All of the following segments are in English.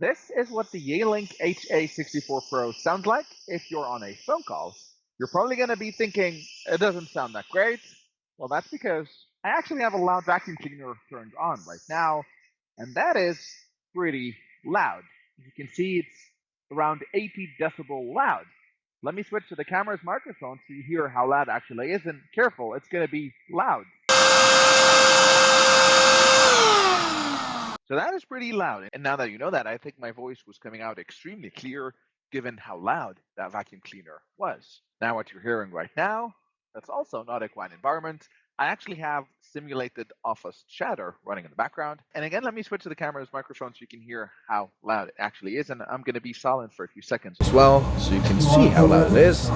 This is what the Yealink HA64 Pro sounds like if you're on a phone call. You're probably going to be thinking, it doesn't sound that great. Well, that's because I actually have a loud vacuum cleaner turned on right now, and that is pretty loud. As you can see, it's around 80 decibel loud. Let me switch to the camera's microphone so you hear how loud it actually is, and careful, it's going to be loud. So that is pretty loud. And now that you know that, I think my voice was coming out extremely clear given how loud that vacuum cleaner was. Now what you're hearing right now, that's also not a quiet environment. I actually have simulated office chatter running in the background. And again, let me switch to the camera's microphone so you can hear how loud it actually is. And I'm going to be silent for a few seconds as well, so you can see how loud it is.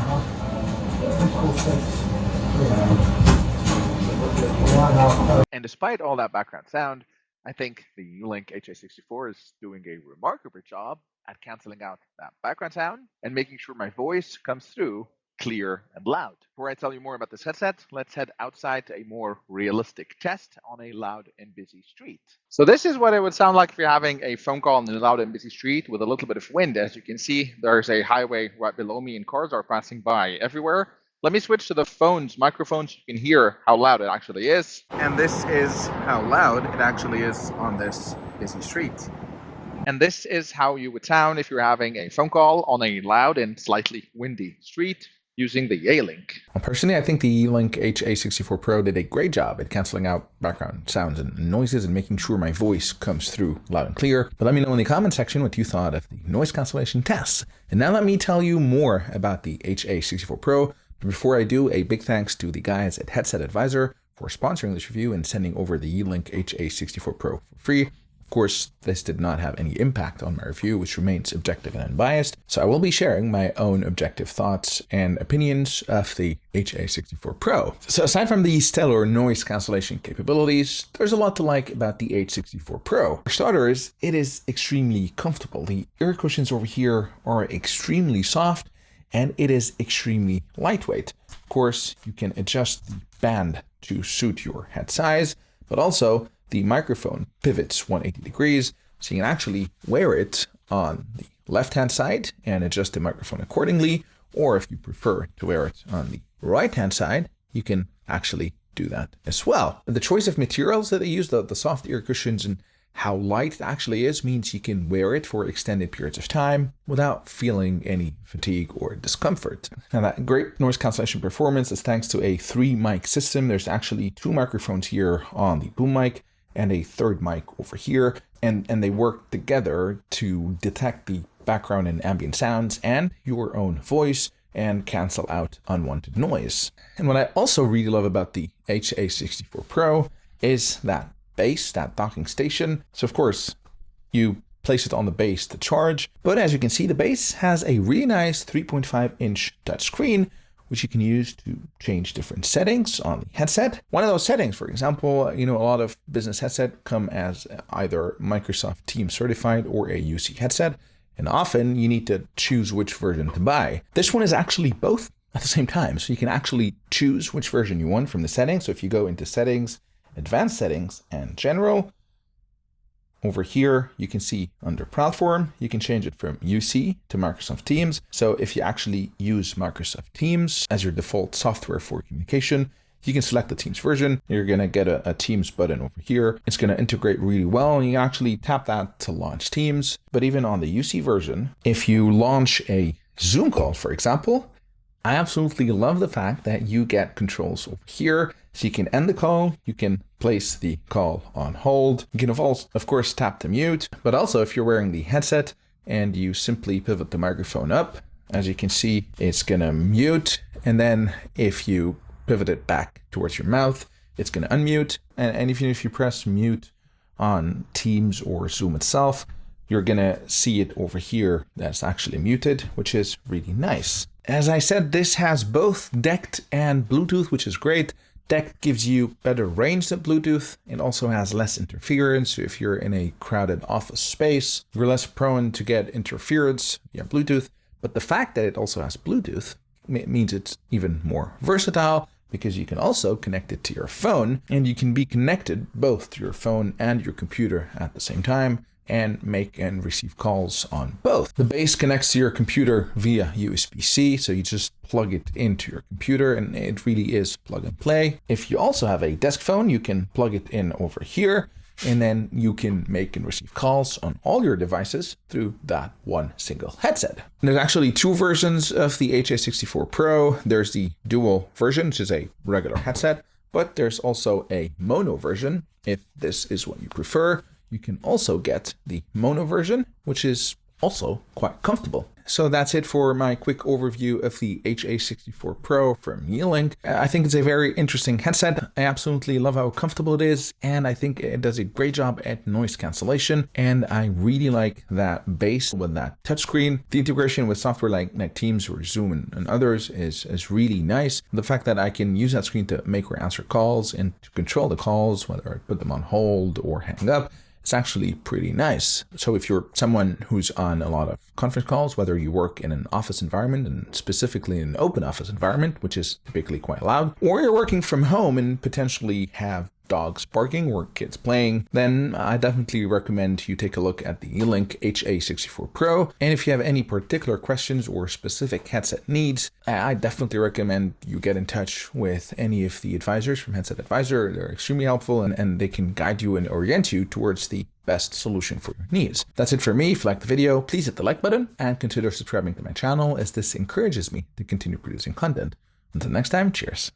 And despite all that background sound, I think the Yealink HA64 is doing a remarkable job at canceling out that background sound and making sure my voice comes through clear and loud. Before I tell you more about this headset, let's head outside to a more realistic test on a loud and busy street. So this is what it would sound like if you're having a phone call on a loud and busy street with a little bit of wind. As you can see, there's a highway right below me and cars are passing by everywhere. Let me switch to the phone's microphone so you can hear how loud it actually is. And this is how loud it actually is on this busy street. And this is how you would sound if you're having a phone call on a loud and slightly windy street using the Yealink. Well, personally, I think the Yealink HA64 Pro did a great job at canceling out background sounds and noises and making sure my voice comes through loud and clear. But let me know in the comment section what you thought of the noise cancellation tests. And now let me tell you more about the HA64 Pro. But before I do, a big thanks to the guys at Headset Advisor for sponsoring this review and sending over the Yealink HA64 Pro for free. Of course, this did not have any impact on my review, which remains objective and unbiased. So I will be sharing my own objective thoughts and opinions of the HA64 Pro. So aside from the stellar noise cancellation capabilities, there's a lot to like about the HA64 Pro. For starters, it is extremely comfortable. The ear cushions over here are extremely soft, and it is extremely lightweight. Of course, you can adjust the band to suit your head size, but also the microphone pivots 180 degrees, so you can actually wear it on the left-hand side and adjust the microphone accordingly, or if you prefer to wear it on the right-hand side, you can actually do that as well. The choice of materials that they use, the soft ear cushions and how light it actually is, means you can wear it for extended periods of time without feeling any fatigue or discomfort. Now, that great noise cancellation performance is thanks to a 3-mic system. There's actually 2 microphones here on the boom mic and a 3rd mic over here, and they work together to detect the background and ambient sounds and your own voice and cancel out unwanted noise. And what I also really love about the HA64 Pro is that base, that docking station. So of course, you place it on the base to charge, but as you can see, the base has a really nice 3.5-inch touchscreen, which you can use to change different settings on the headset. One of those settings, for example, a lot of business headset come as either Microsoft Teams certified or a UC headset, and often you need to choose which version to buy. This one is actually both at the same time, so you can actually choose which version you want from the settings. So if you go into settings, advanced settings, and general, over here, you can see under platform, you can change it from UC to Microsoft Teams. So if you actually use Microsoft Teams as your default software for communication, you can select the Teams version. You're going to get a Teams button over here. It's going to integrate really well, and you actually tap that to launch Teams. But even on the UC version, if you launch a Zoom call, for example, I absolutely love the fact that you get controls over here. So you can end the call, you can place the call on hold. You can of course tap to mute, but also if you're wearing the headset and you simply pivot the microphone up, as you can see, it's gonna mute. And then if you pivot it back towards your mouth, it's gonna unmute. And even if you press mute on Teams or Zoom itself, you're gonna see it over here that's actually muted, which is really nice. As I said, this has both DECT and Bluetooth, which is great. DECT gives you better range than Bluetooth. It also has less interference. So if you're in a crowded office space, you're less prone to get interference via Bluetooth. But the fact that it also has Bluetooth means it's even more versatile, because you can also connect it to your phone, and you can be connected both to your phone and your computer at the same time. and make and receive calls on both. The base connects to your computer via USB-C, so you just plug it into your computer and it really is plug and play. If you also have a desk phone, you can plug it in over here, and then you can make and receive calls on all your devices through that one single headset. And there's actually two versions of the HA64 Pro. There's the dual version, which is a regular headset, but there's also a mono version. If this is what you prefer, you can also get the mono version, which is also quite comfortable. So that's it for my quick overview of the HA64 Pro from Yealink. I think it's a very interesting headset. I absolutely love how comfortable it is, and I think it does a great job at noise cancellation. And I really like that bass with that touchscreen. The integration with software like Teams or Zoom and others is really nice. The fact that I can use that screen to make or answer calls and to control the calls, whether I put them on hold or hang up, it's actually pretty nice. So if you're someone who's on a lot of conference calls, whether you work in an office environment and specifically in an open office environment, which is typically quite loud, or you're working from home and potentially have dogs barking or kids playing, then I definitely recommend you take a look at the Yealink HA64 Pro. And if you have any particular questions or specific headset needs, I definitely recommend you get in touch with any of the advisors from Headset Advisor. They're extremely helpful and they can guide you and orient you towards the best solution for your needs. That's it for me. If you liked the video, please hit the like button and consider subscribing to my channel, as this encourages me to continue producing content. Until next time, cheers.